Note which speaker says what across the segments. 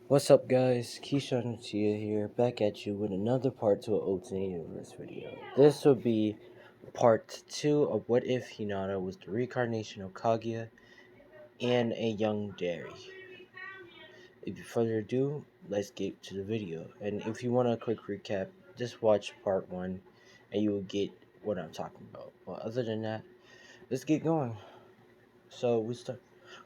Speaker 1: What's up, guys? Keyshawn Chia here, back at you with another part to an Ultimate Universe video. This will be part 2 of What If Hinata was the reincarnation of Kaguya and a young Derry. If further ado, let's get to the video. And if you want a quick recap, just watch part 1 and you will get what I'm talking about. But other than that, let's get going. So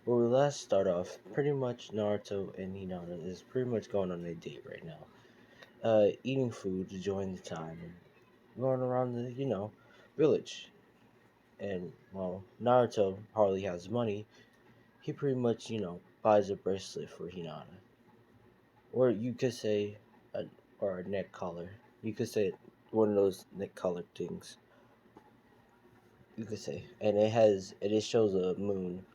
Speaker 1: where we last start off, pretty much Naruto and Hinata is pretty much going on a date right now, eating food, enjoying the time, and going around the, village. And, well, Naruto hardly has money. He pretty much, buys a bracelet for Hinata. Or you could say, or a neck collar. You could say one of those neck collar things. You could say. And it shows a moon.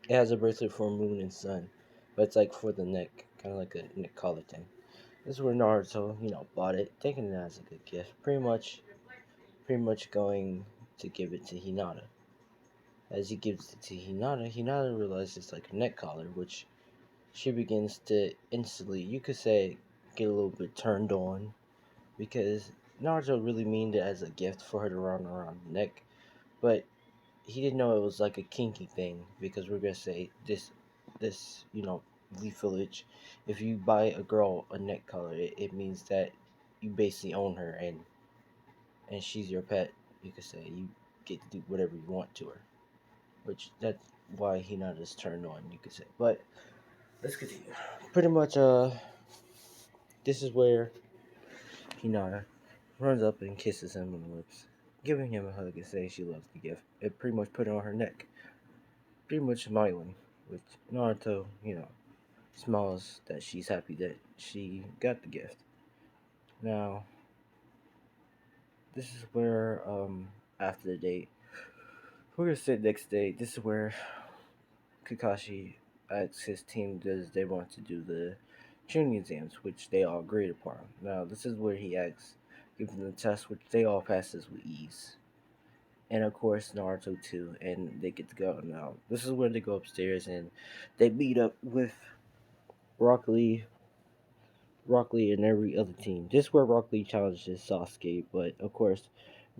Speaker 1: It has a bracelet for a moon and sun. But it's like for the neck, kind of like a neck collar thing. This is where Naruto, bought it, taking it as a good gift. Pretty much going to give it to Hinata. As he gives it to Hinata, Hinata realizes it's like a neck collar, which she begins to instantly, you could say, get a little bit turned on because Naruto really meant it as a gift for her to run around the neck, but he didn't know it was like a kinky thing because we're gonna say this Leaf Village. If you buy a girl a neck collar, it means that you basically own her and she's your pet. You could say you get to do whatever you want to her, which that's why Hinata's turned on. You could say, but let's continue. Pretty much, this is where Hinata runs up and kisses him on the lips, giving him a hug and saying she loves the gift. It pretty much put it on her neck, pretty much smiling, which Naruto, smiles that she's happy that she got the gift. Now, this is where, after the date, we're gonna say next day. This is where Kakashi asks his team does they want to do the tuning exams, which they all agreed upon. Now, this is where he asks, gives them the test, which they all passes with ease. And of course, Naruto too, and they get to go. Now, this is where they go upstairs and they meet up with Rock Lee, Rock Lee, and every other team. This is where Rock Lee challenges Sasuke, but of course,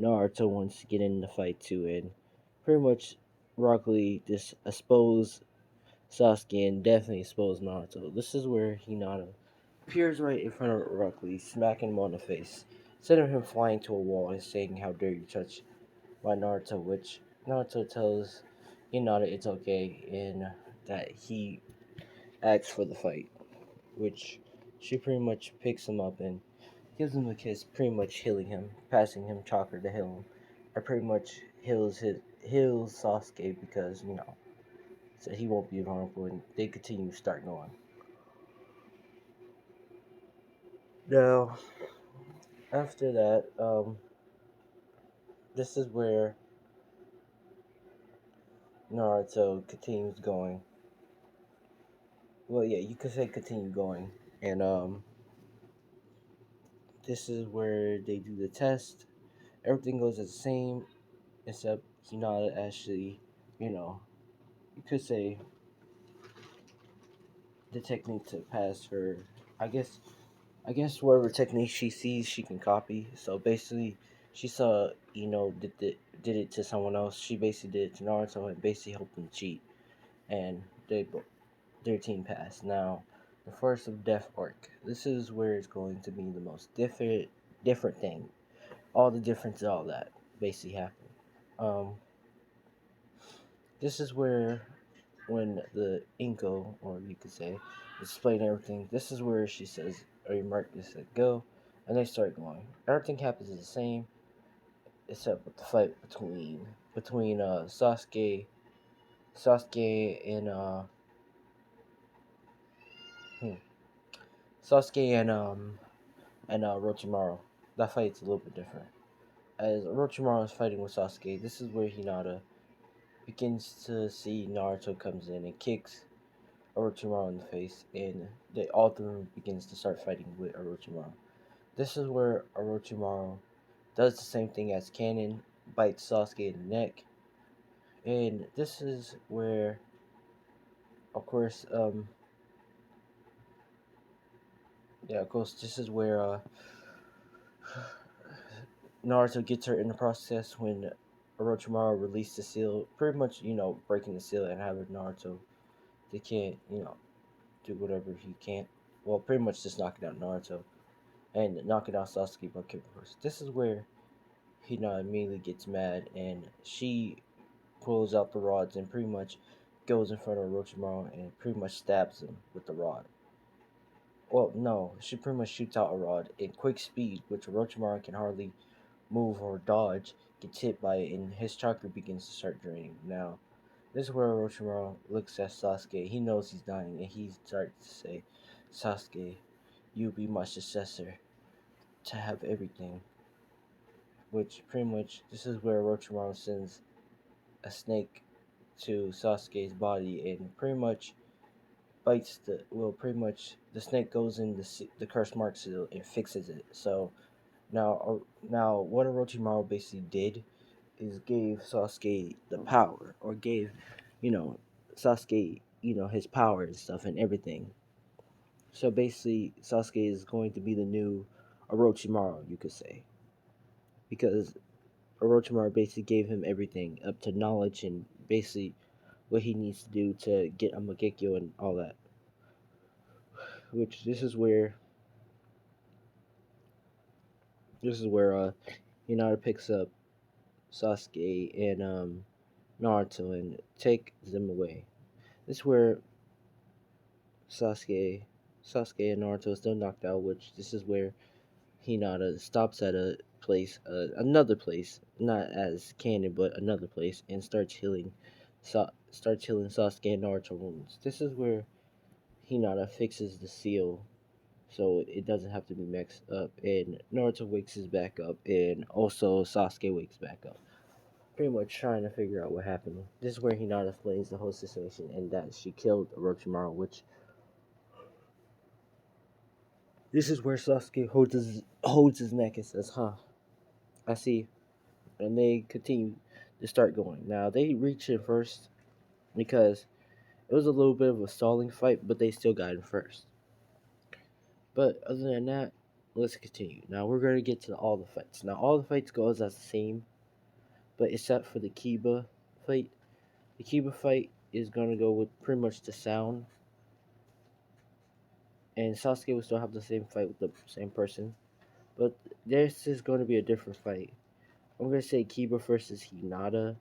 Speaker 1: Naruto wants to get in the fight too, and pretty much Rock Lee just expose Sasuke and definitely expose Naruto. This is where Hinata appears right in front of Rock Lee, smacking him on the face, sending him flying to a wall and saying, "How dare you touch my Naruto?" Which Naruto tells Hinata it's okay and that he asks for the fight, which she pretty much picks him up and gives him a kiss, pretty much healing him, passing him chakra to heal him. Or pretty much heals Sasuke because so he won't be vulnerable, and they continue to start going. Now, after that, this is where Naruto continues going. Well, yeah, you could say continue going, and this is where they do the test. Everything goes the same, except Hinata actually, you know, you could say the technique to pass her. I guess I guess whatever technique she sees, she can copy. So basically, she saw did it to someone else. She basically did it to Naruto and basically helped them cheat, and their team passed. Now, the first of Death arc. This is where it's going to be the most different thing. All the difference, all that basically happened. Um, this is where when the Inko, or you could say, explain everything. This is where she says, or you mark this at go, and they start going. Everything happens the same, except with the fight between Sasuke and hmm, Sasuke and Orochimaru. That fight's a little bit different. As Orochimaru is fighting with Sasuke, this is where Hinata begins to see Naruto comes in and kicks Orochimaru in the face, and they all three of them begins to start fighting with Orochimaru. This is where Orochimaru does the same thing as Kanon, bites Sasuke in the neck, and this is where, of course, Yeah, of course, this is where Naruto gets her in the process when Orochimaru released the seal, pretty much, breaking the seal and having Naruto. They can't, do whatever he can't. Well, pretty much just knocking out Naruto and knocking out Sasuke by kicking first. This is where Hinata immediately gets mad and she pulls out the rods and pretty much goes in front of Orochimaru and pretty much stabs him with the rod. Well, no, she pretty much shoots out a rod in quick speed, which Orochimaru can hardly move or dodge, gets hit by it, and his chakra begins to start draining. Now, this is where Orochimaru looks at Sasuke. He knows he's dying, and he starts to say, Sasuke, you be my successor to have everything. Which pretty much, this is where Orochimaru sends a snake to Sasuke's body and pretty much pretty much the snake goes in the curse mark seal and fixes it. So now what Orochimaru basically did is gave Sasuke the power, or gave, you know, Sasuke, his power and stuff and everything. So basically, Sasuke is going to be the new Orochimaru, you could say, because Orochimaru basically gave him everything up to knowledge and basically what he needs to do to get a Mangekyo and all that. Which this is where Hinata picks up Sasuke and Naruto and take them away. This is where Sasuke Sasuke and Naruto is still knocked out, which this is where Hinata stops at a place, another place, not as canon, but another place, and starts healing Sasuke and Naruto wounds. This is where Hinata fixes the seal so it doesn't have to be mixed up, and Naruto wakes back up, and also Sasuke wakes back up. Pretty much trying to figure out what happened. This is where Hinata explains the whole situation and that she killed Orochimaru, which this is where Sasuke holds his neck and says, "Huh, I see." And they continue to start going. Now they reach him first because it was a little bit of a stalling fight, but they still got him first. But other than that, let's continue. Now we're gonna get to all the fights. Now all the fights goes as the same, but except for the Kiba fight. The Kiba fight is gonna go with pretty much the sound, and Sasuke will still have the same fight with the same person. But this is going to be a different fight. I'm gonna say Kiba versus Hinata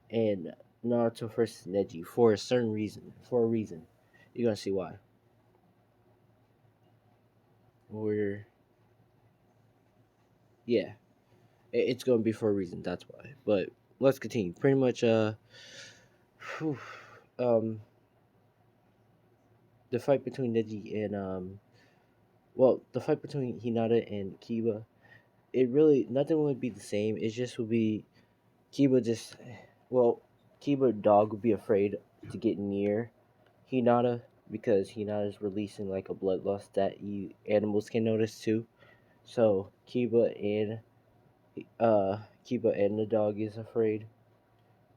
Speaker 1: and Naruto versus Neji for a certain reason. For a reason, you're gonna see why. We're yeah, it's gonna be for a reason. That's why. But let's continue. Pretty much, whew, um, the fight between Neji and the fight between Hinata and Kiba. It really nothing would be the same. It just would be Kiba just well, Kiba dog would be afraid to get near Hinata because Hinata is releasing like a bloodlust that you animals can notice too. So Kiba and the dog is afraid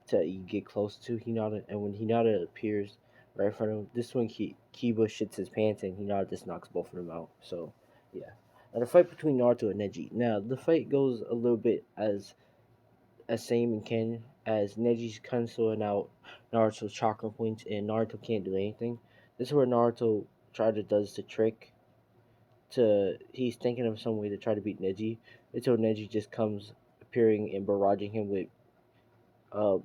Speaker 1: to you get close to Hinata, and when Hinata appears right in front of him, this one Kiba shits his pants and Hinata just knocks both of them out. So yeah. Now the fight between Naruto and Neji. Now the fight goes a little bit as same in canon as Neji's canceling out Naruto's chakra points and Naruto can't do anything. This is where Naruto does the trick to he's thinking of some way to try to beat Neji until Neji just comes appearing and barraging him with uh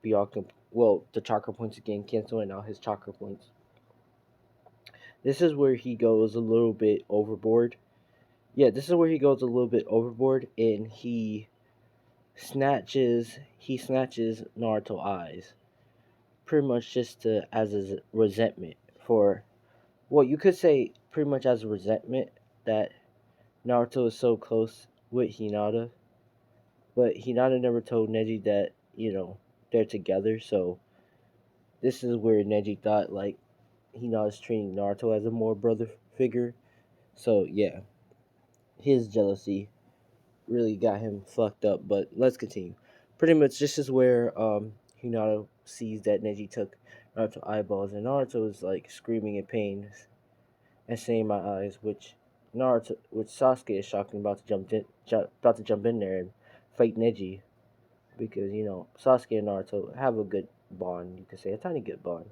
Speaker 1: Byakugan the chakra points again, canceling out his chakra points. This is where he goes a little bit overboard. Yeah, this is where he goes a little bit overboard and he snatches Naruto eyes pretty much just to as a resentment for you could say pretty much as a resentment that Naruto is so close with Hinata, but Hinata never told Neji that they're together. So this is where Neji thought like Hinata's treating Naruto as a more brother figure. So yeah, his jealousy really got him fucked up. But let's continue. Pretty much this is where Hinata sees that Neji took Naruto eyeballs and Naruto is like screaming in pain and saying my eyes, which Naruto, which Sasuke is shocking about to jump in there and fight Neji because Sasuke and Naruto have a good bond. You could say a tiny good bond.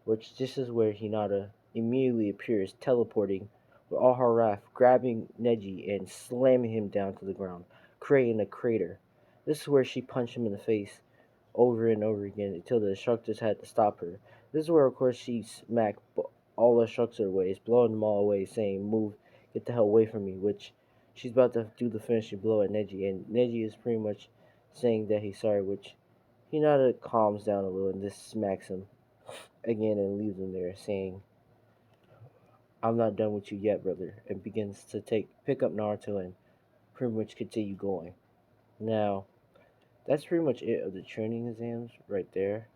Speaker 1: Which this is where Hinata immediately appears, teleporting with all her wrath, grabbing Neji and slamming him down to the ground, creating a crater. This is where she punched him in the face over and over again until the instructors had to stop her. This is where, of course, she smacked all the instructors away, blowing them all away, saying, "Move, get the hell away from me," which she's about to do the finishing blow at Neji, and Neji is pretty much saying that he's sorry, which Hinata calms down a little and just smacks him again and leaves him there, saying, "I'm not done with you yet, brother," and begins to pick up Naruto and pretty much continue going. Now, that's pretty much it of the training exams right there.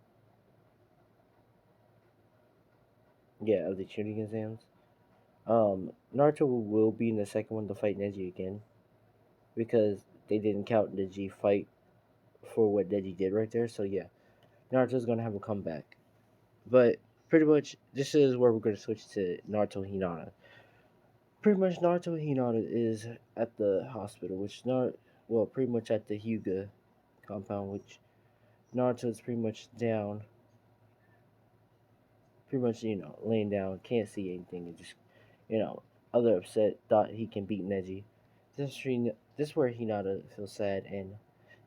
Speaker 1: Yeah, of the training exams. Naruto will be in the second one to fight Neji again because they didn't count the G fight for what Neji did right there. So yeah, Naruto's gonna have a comeback. But pretty much this is where we're gonna switch to Naruto Hinata. Pretty much Naruto Hinata is at the hospital, which not well, pretty much at the Hyuga compound, which Naruto is pretty much down, pretty much laying down, can't see anything, and just you know other upset, thought he can beat Neji. This is where Hinata feels sad, and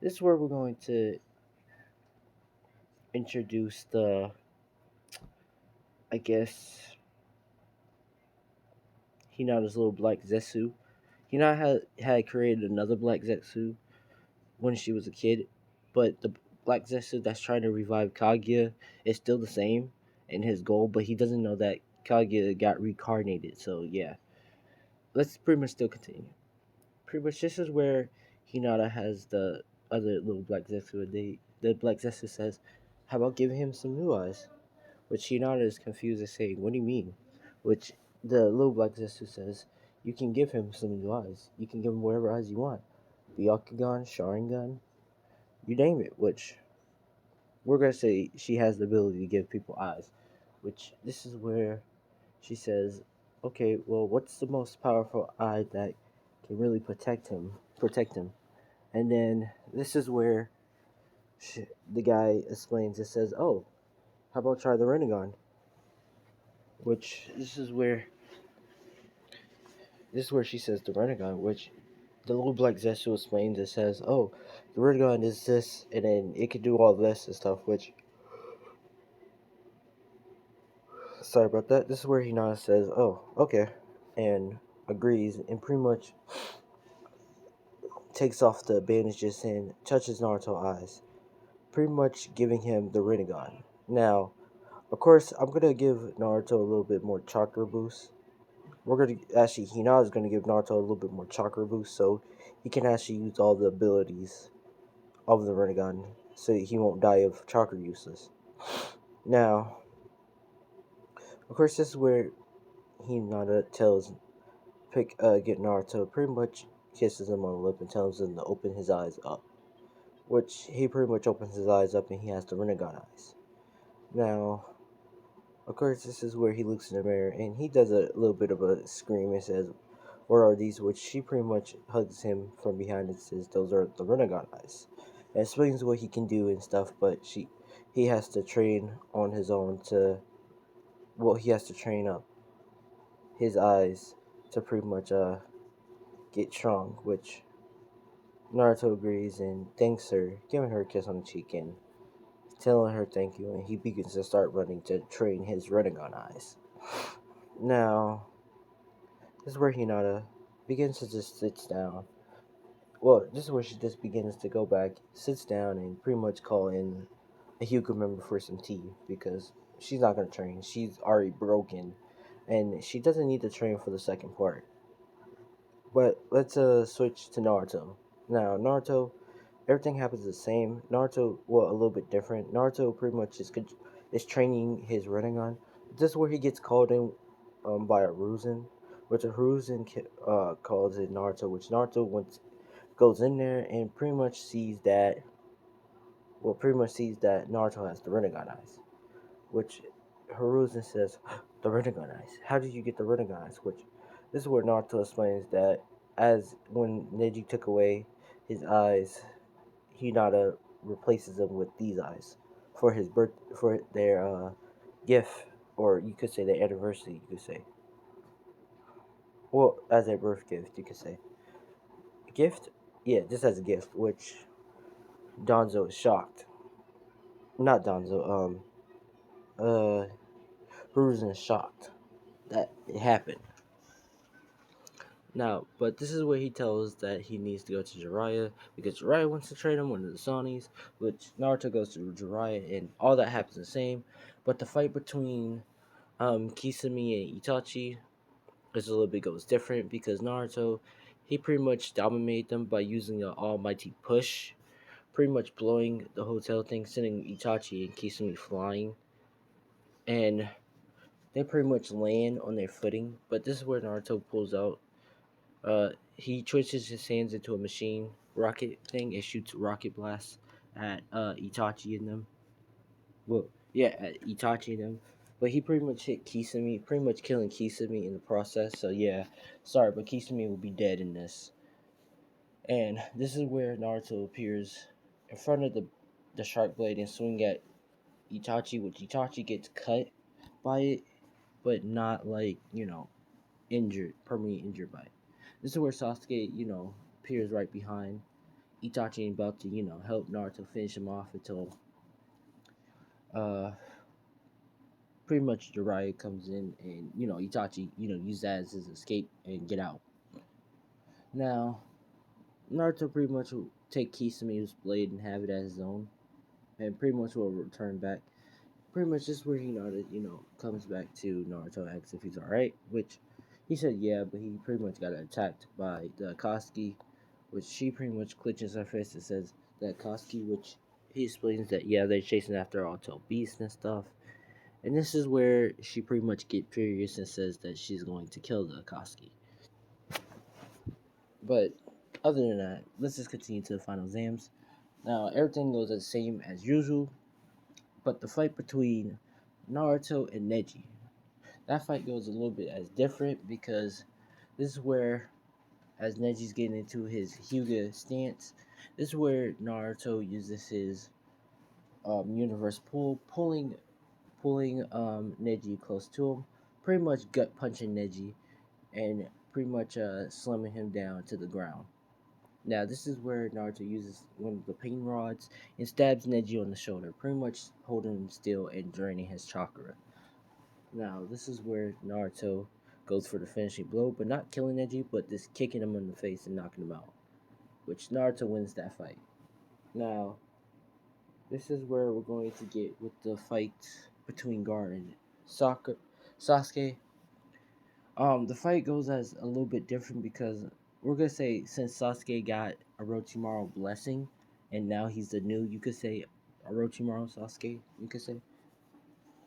Speaker 1: this is where we're going to introduce the, I guess, Hinata's little black Zetsu. Hinata had created another black Zetsu when she was a kid, but the Black Zetsu that's trying to revive Kaguya is still the same in his goal, but he doesn't know that Kaguya got reincarnated. So yeah, let's pretty much still continue. Pretty much this is where Hinata has the other little Black Zetsu. And the Black Zetsu says, "How about giving him some new eyes?" Which Hinata is confused and saying, "What do you mean?" Which the little Black Zetsu says, "You can give him some new eyes. You can give him whatever eyes you want. Byakugan, Sharingan, you name it," which we're gonna say she has the ability to give people eyes. Which this is where she says, "Okay, well, what's the most powerful eye that can really protect him? Protect him?" And then this is where the guy explains. It says, "Oh, how about try the Renegon?" Which this is where she says the Renegon, which the little black Zetsu explains. It says, "Oh, the Renegon is this, and then it can do all this and stuff." Which, sorry about that. This is where Hinata says, "Oh, okay," and agrees, and pretty much takes off the bandages and touches Naruto's eyes, pretty much giving him the Rinnegan. Now, of course, I'm gonna give Naruto a little bit more chakra boost. Hinata's gonna give Naruto a little bit more chakra boost, so he can actually use all the abilities of the Rinnegan, so he won't die of chakra useless. Now, of course, this is where Hinata tells get Naruto, pretty much kisses him on the lip and tells him to open his eyes up. Which he pretty much opens his eyes up and he has the Rinnegan eyes. Now, of course, this is where he looks in the mirror and he does a little bit of a scream and says, "What are these?" Which she pretty much hugs him from behind and says, "Those are the Rinnegan eyes." And explains what he can do and stuff, but he has to train on his own he has to train up his eyes to pretty much get strong, which Naruto agrees and thanks her, giving her a kiss on the cheek and telling her thank you, and he begins to start running to train his Rinnegan eyes. Now, this is where Hinata begins to just sits down. Well, this is where she just begins to go back, sits down, and pretty much call in a Hyuga member for some tea because she's not gonna train. She's already broken, and she doesn't need to train for the second part. But let's switch to Naruto. Now, Naruto, everything happens the same. Naruto, well, a little bit different. Naruto pretty much is training his Rinnegan. This is where he gets called in by a Ruzen, which a Ruzen calls in Naruto, which goes in there and pretty much sees that Naruto has the Rinnegan eyes, which Hiruzen says, "The Rinnegan eyes. How did you get the Rinnegan eyes?" Which This is where Naruto explains that as when Neji took away his eyes, Hinata replaces them with these eyes for his birth, for their gift, or you could say their anniversary. You could say, well, as their birth gift, you could say gift. Yeah, just as a gift, which Donzo is shocked. Not Donzo. Uh, Hiruzen is shocked that it happened. Now, but this is where he tells that he needs to go to Jiraiya because Jiraiya wants to train him, one of the Sanis, which Naruto goes to Jiraiya and all that happens the same. But the fight between Kisame and Itachi is a little bit goes different because Naruto, he pretty much dominated them by using an almighty push, pretty much blowing the hotel thing, sending Itachi and Kisame flying. And they pretty much land on their footing, but this is where Naruto pulls out. He twitches his hands into a machine rocket thing and shoots rocket blasts at Itachi and them. Well, yeah, at Itachi and them. But he pretty much hit Kisame, pretty much killing Kisame in the process. So yeah, sorry, but Kisame will be dead in this. And this is where Naruto appears in front of the shark blade and swing at Itachi, which Itachi gets cut by it, but not like injured, permanently injured by it. This is where Sasuke, appears right behind Itachi and about to, help Naruto finish him off until uh pretty much Jiraiya comes in and, Itachi, use that as his escape and get out. Now, Naruto pretty much will take Kisame's blade and have it as his own. And pretty much will return back. Pretty much just where Hinata, comes back to Naruto asks if he's alright, which he said yeah, but he pretty much got attacked by the Akatsuki, which she pretty much clenches her fist and says that Akatsuki, which he explains that yeah, they're chasing after Alto Beast and stuff. And this is where she pretty much gets furious and says that she's going to kill the Akatsuki. But other than that, let's just continue to the final exams. Now everything goes the same as usual, but the fight between Naruto and Neji, that fight goes a little bit as different because this is where, as Neji's getting into his Hyuga stance, this is where Naruto uses his universe pull, pulling Neji close to him, pretty much gut punching Neji and pretty much slamming him down to the ground. Now this is where Naruto uses one of the pain rods and stabs Neji on the shoulder, pretty much holding him still and draining his chakra. Now, this is where Naruto goes for the finishing blow, but not killing Neji, but just kicking him in the face and knocking him out, which Naruto wins that fight. Now, this is where we're going to get with the fight between Gar and Sasuke. The fight goes as a little bit different because we're gonna say since Sasuke got Orochimaru blessing, and now he's the new, you could say, Orochimaru Sasuke. You could say,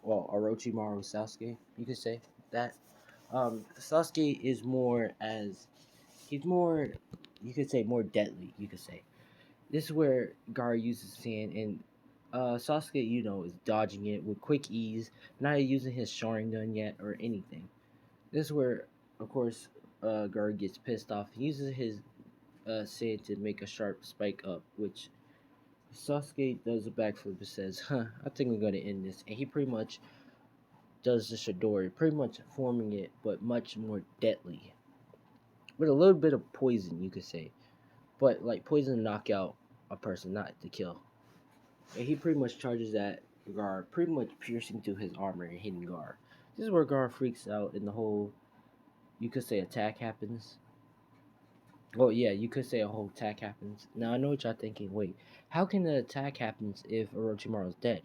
Speaker 1: well, Orochimaru Sasuke. You could say that. Sasuke is more as he's more, you could say, more deadly. You could say this is where Gar uses his hand, and Sasuke, is dodging it with quick ease, not using his Sharingan yet or anything. This is where, of course, Gar gets pissed off. He uses his sand to make a sharp spike up, which Sasuke does a backflip and says, "Huh, I think we're gonna end this," and he pretty much does the Chidori, pretty much forming it, but much more deadly with a little bit of poison, you could say, but like poison to knock out a person, not to kill. And he pretty much charges at Gar, pretty much piercing through his armor and hitting Gar. This is where Gar freaks out, and the whole, you could say, attack happens. Well, yeah, you could say a whole attack happens. Now I know what y'all thinking. Wait, how can the attack happens if Orochimaru's dead?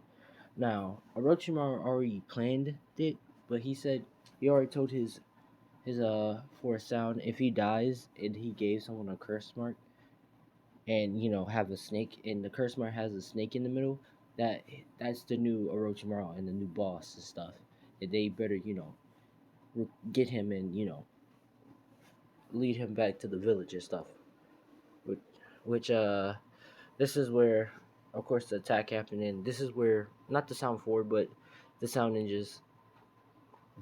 Speaker 1: Now Orochimaru already planned it, but he said he already told his for a sound if he dies and he gave someone a curse mark and have a snake and the curse mark has a snake in the middle, that's the new Orochimaru and the new boss and stuff, and they better get him and lead him back to the village and stuff, which, which this is where of course the attack happened, and this is where not the sound forward but the sound ninjas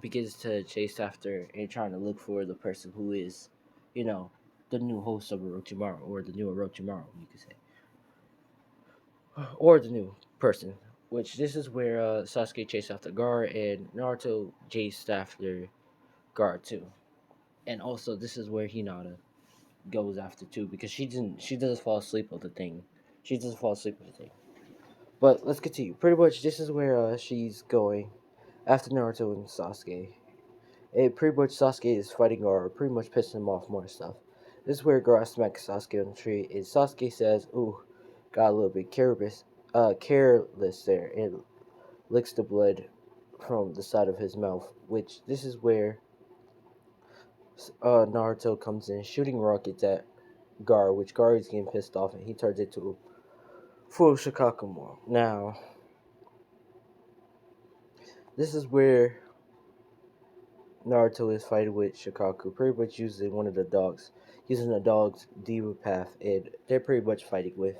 Speaker 1: begins to chase after and trying to look for the person who is, you know, the new host of Orochimaru, or the new Orochimaru, you could say, or the new person. Which this is where Sasuke chased after Gar, and Naruto chased after Gar too. And also, this is where Hinata goes after too, because she doesn't fall asleep with the thing. She doesn't fall asleep with the thing. But let's continue. Pretty much, this is where she's going after Naruto and Sasuke. And pretty much Sasuke is fighting Gaara, pretty much pissing him off more stuff. This is where Gaara smacks Sasuke on the tree, and Sasuke says, "Ooh, got a little bit careless there," and licks the blood from the side of his mouth. Which this is where Naruto comes in, shooting rockets at Gaara, which Gaara is getting pissed off, and he turns into full Shikakumo. Now, this is where Naruto is fighting with Shikaku, pretty much using one of the dogs, using the dog's Diva Path, and they're pretty much fighting with,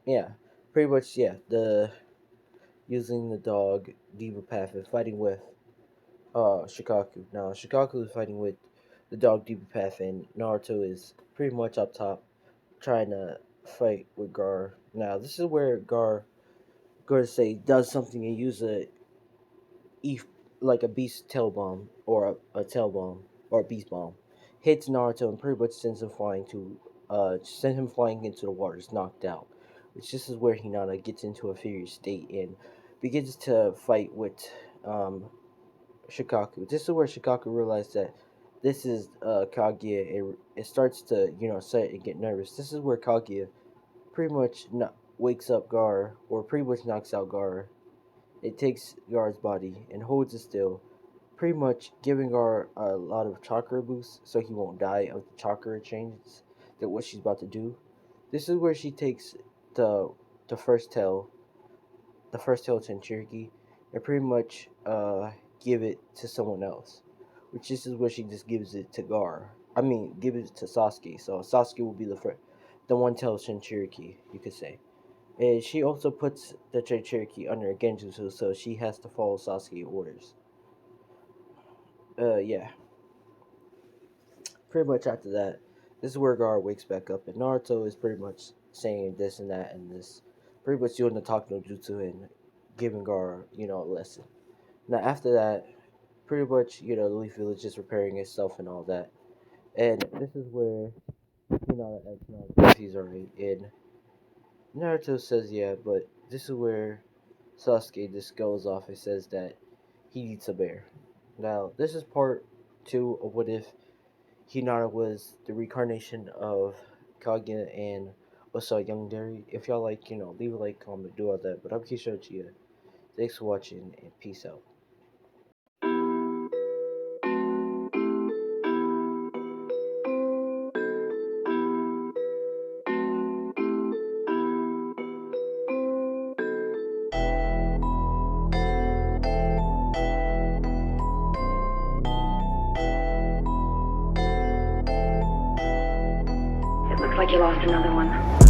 Speaker 1: yeah, pretty much, yeah, the using the dog Diva Path and fighting with Shikaku. Now Shikaku is fighting with the dog Diva Path, and Naruto is pretty much up top trying to fight with Gar. Now this is where Gar say does something and use a like a beast tail bomb, or a tail bomb, or a beast bomb, hits Naruto and pretty much send him flying into the waters, knocked out. Which this is where Hinata gets into a furious state and begins to fight with Shikaku. This is where Shikaku realized that this is Kaguya. It starts to set and get nervous. This is where Kaguya pretty much wakes up Gar, or pretty much knocks out Gar. It takes Gar's body and holds it still, pretty much giving Gar a lot of chakra boosts so he won't die of the chakra changes that what she's about to do. This is where she takes the the first tail, the first tail Tenchiriki, and pretty much give it to someone else. Which this is where she just gives it to Gar. I mean, give it to Sasuke. So Sasuke will be the one tail Tenchiriki, you could say. And she also puts the Cherokee under a Genjutsu, so she has to follow Sasuke orders. Yeah. Pretty much after that, this is where Gaara wakes back up, and Naruto is pretty much saying this and that and this. Pretty much doing the talk no jutsu and giving Gaara, a lesson. Now after that, pretty much, the Leaf Village is repairing itself and all that. And this is where, asks Naruto if he's alright. And Naruto says yeah, but this is where Sasuke just goes off and says that he eats a bear. Now, this is part 2 of what if Hinata was the reincarnation of Kaguya and also Young Dairy. If y'all like, leave a like, comment, do all that. But I'm Keisha Chia. Thanks for watching, and peace out.
Speaker 2: It looks like you lost another one.